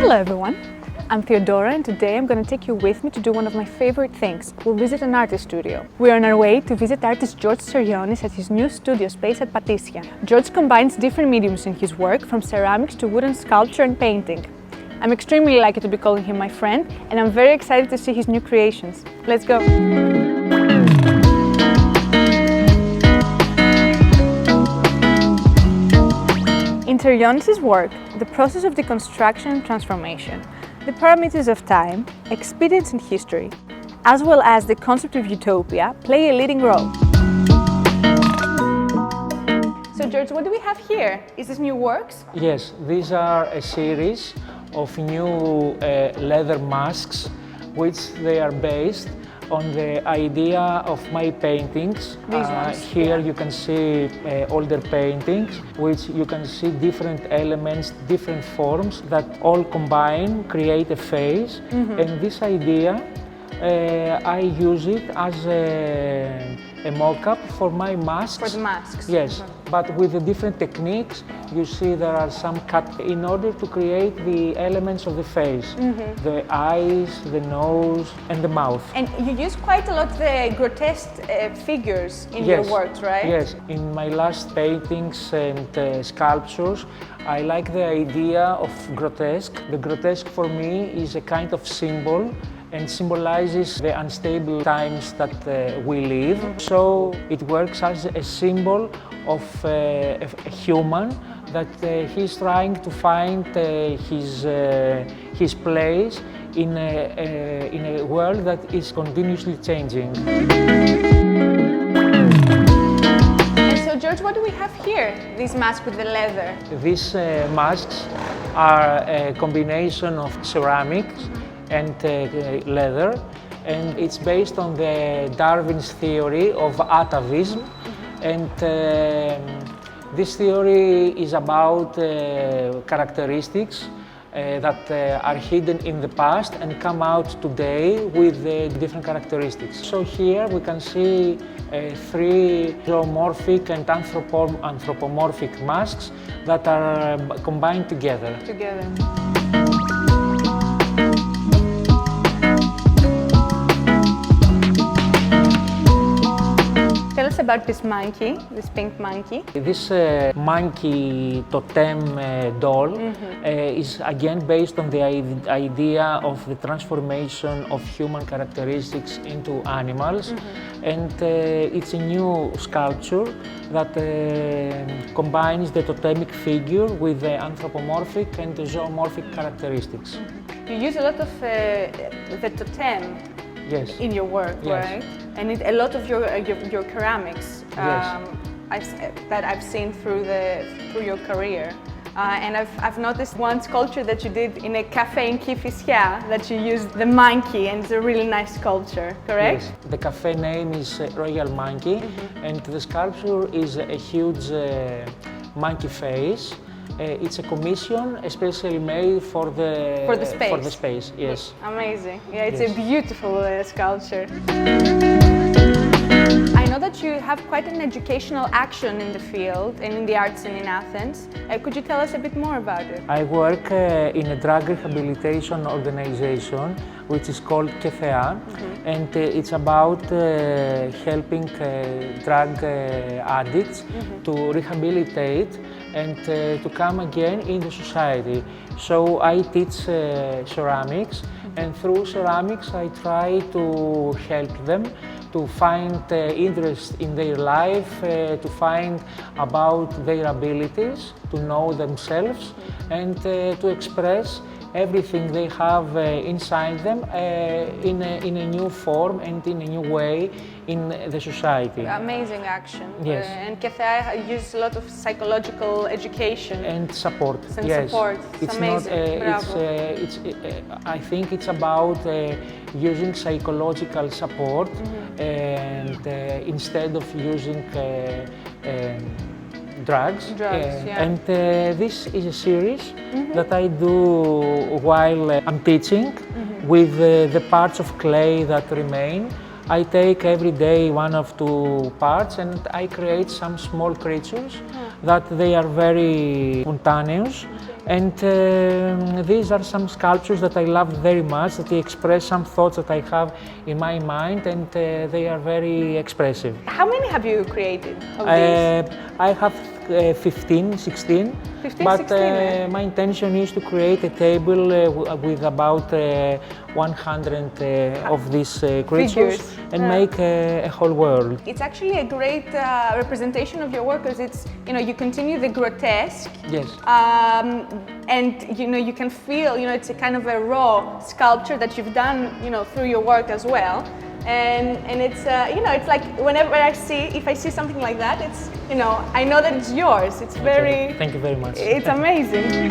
Hello everyone, I'm Theodora and today I'm going to take you with me to do one of my favorite things. We'll visit an artist studio. We're on our way to visit artist George Tserionis at his new studio space at Patissia. George combines different mediums in his work, from ceramics to wooden sculpture and painting. I'm extremely lucky to be calling him my friend and I'm very excited to see his new creations. Let's go! In Tserionis' work, the process of deconstruction and transformation, the parameters of time, experience and history, as well as the concept of utopia, play a leading role. So George, what do we have here? Is this new works? Yes, these are a series of new leather masks, which they are based on the idea of my paintings. These ones, here you can see older paintings, which you can see different elements, different forms that all combine, create a face. And this idea, I use it as a mock-up for my masks. For the masks? Yes, but with the different techniques. You see there are some cut in order to create the elements of the face. The eyes, the nose and the mouth. And you use quite a lot the grotesque figures in your works, right? Yes, in my last paintings and sculptures, I like the idea of grotesque. The grotesque for me is a kind of symbol and symbolizes the unstable times that we live. So it works as a symbol of a human that he's trying to find his place in a world that is continuously changing. And so George, what do we have here, these masks with the leather? These masks are a combination of ceramics and leather, and it's based on the Darwin's theory of atavism. And this theory is about characteristics that are hidden in the past and come out today with different characteristics. So here we can see three zoomorphic and anthropomorphic masks that are combined together. Tell us about this monkey, this pink monkey. This monkey totem doll is again based on the idea of the transformation of human characteristics into animals. And it's a new sculpture that combines the totemic figure with the anthropomorphic and the zoomorphic characteristics. You use a lot of the totem in your work, right? And a lot of your ceramics that I've seen through your career. And I've noticed one sculpture that you did in a cafe in Kifissia that you used the monkey, and it's a really nice sculpture, correct? Yes. The cafe name is Royal Monkey, and the sculpture is a huge monkey face. It's a commission especially made for the space. Yes. Amazing. Yeah, it's a beautiful sculpture. I know that you have quite an educational action in the field and in the arts and in Athens. Could you tell us a bit more about it? I work in a drug rehabilitation organization which is called KFEA, and it's about helping drug addicts to rehabilitate and to come again in the society. So I teach ceramics, and through ceramics I try to help them to find interest in their life, to find about their abilities, to know themselves, and to express everything they have inside them in a new form and in a new way in the society. Amazing action. Yes. And KFEA uses a lot of psychological education. And support. Support. It's amazing. I think it's about using psychological support and instead of using drugs. And this is a series that I do while I'm teaching with the parts of clay that remain. I take every day one of two parts and I create some small creatures that they are very spontaneous And these are some sculptures that I love very much, that they express some thoughts that I have in my mind, and they are very expressive. How many have you created of these? I have 15, 16, 15, but 16, my intention is to create a table with about 100 of these creatures and make a whole world. It's actually a great representation of your work, because it's, you know, you continue the grotesque. Yes. And you know, you can feel, you know, it's a kind of a raw sculpture that you've done, you know, through your work as well. And it's, you know, it's like whenever if I see something like that, it's, you know, I know that it's yours. It's very... Okay. Thank you very much. It's amazing.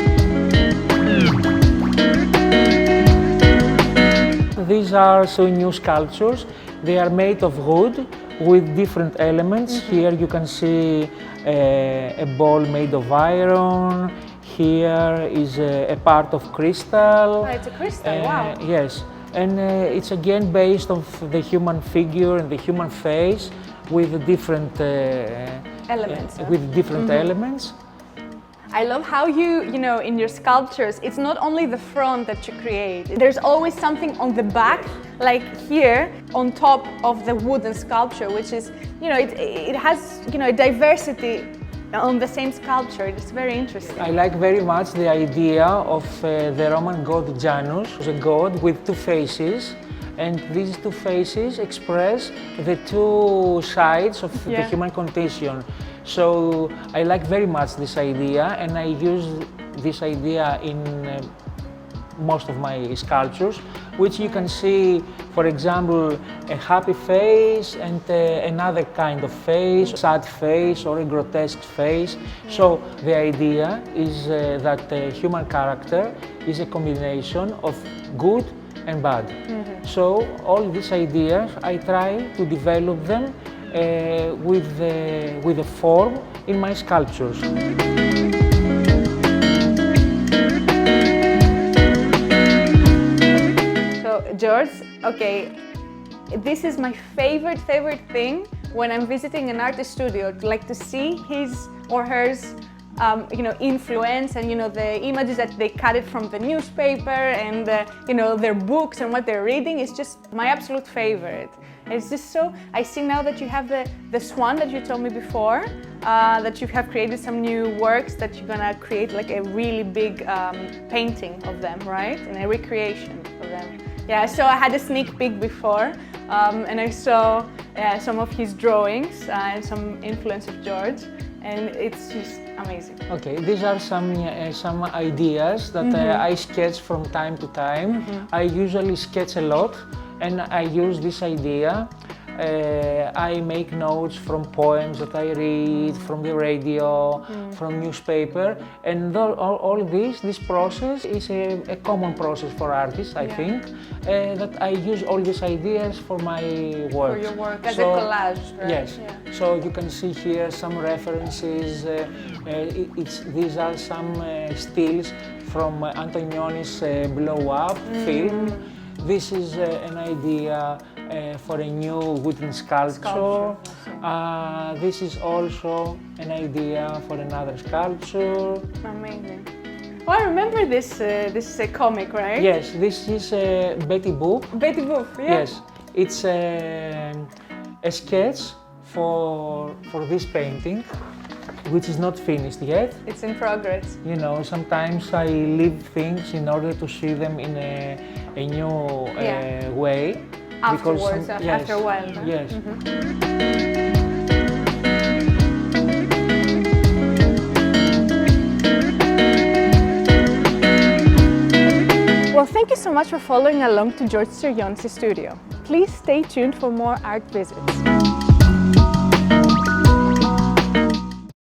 These are so new sculptures. They are made of wood with different elements. Here you can see a ball made of iron. Here is a part of crystal. Oh, it's a crystal, wow. Yes, and it's again based on the human figure and the human face with different Elements. With different elements. I love how you know, in your sculptures, it's not only the front that you create. There's always something on the back, like here, on top of the wooden sculpture, which is, you know, it has, you know, a diversity on the same sculpture. It's very interesting. I like very much the idea of the Roman god Janus, a god with two faces, and these two faces express the two sides of the human condition. So I like very much this idea, and I use this idea in most of my sculptures, which you can see, for example, a happy face and another kind of face, sad face or a grotesque face. So the idea is that the human character is a combination of good and bad. So all these ideas, I try to develop them with a form in my sculptures. So George, okay, this is my favorite thing when I'm visiting an artist studio, like to see his or hers you know, influence, and you know, the images that they cut it from the newspaper, and you know, their books and what they're reading is just my absolute favorite. It's just so, I see now that you have the swan that you told me before, that you have created some new works that you're gonna create like a really big painting of them, right? And a recreation of them. Yeah, so I had a sneak peek before, and I saw some of his drawings and some influence of George, and it's just amazing. Okay, these are some ideas that I sketch from time to time. I usually sketch a lot, and I use this idea. I make notes from poems that I read, from the radio, from newspaper, and all this process is a common process for artists, I think, that I use all these ideas for my work. For your work, as a collage, right? Yes, so you can see here some references. These are some stills from Antonioni's Blow Up film. This is an idea for a new wooden sculpture. This is also an idea for another sculpture. Amazing. Oh, I remember this comic, right? Yes, this is Betty Boop. Betty Boop, yeah. Yes, it's a sketch for this painting, which is not finished yet. It's in progress. You know, sometimes I leave things in order to see them in a new way. Afterwards, after a while. Huh? Yes. Well, thank you so much for following along to George Tserionis' studio. Please stay tuned for more art visits.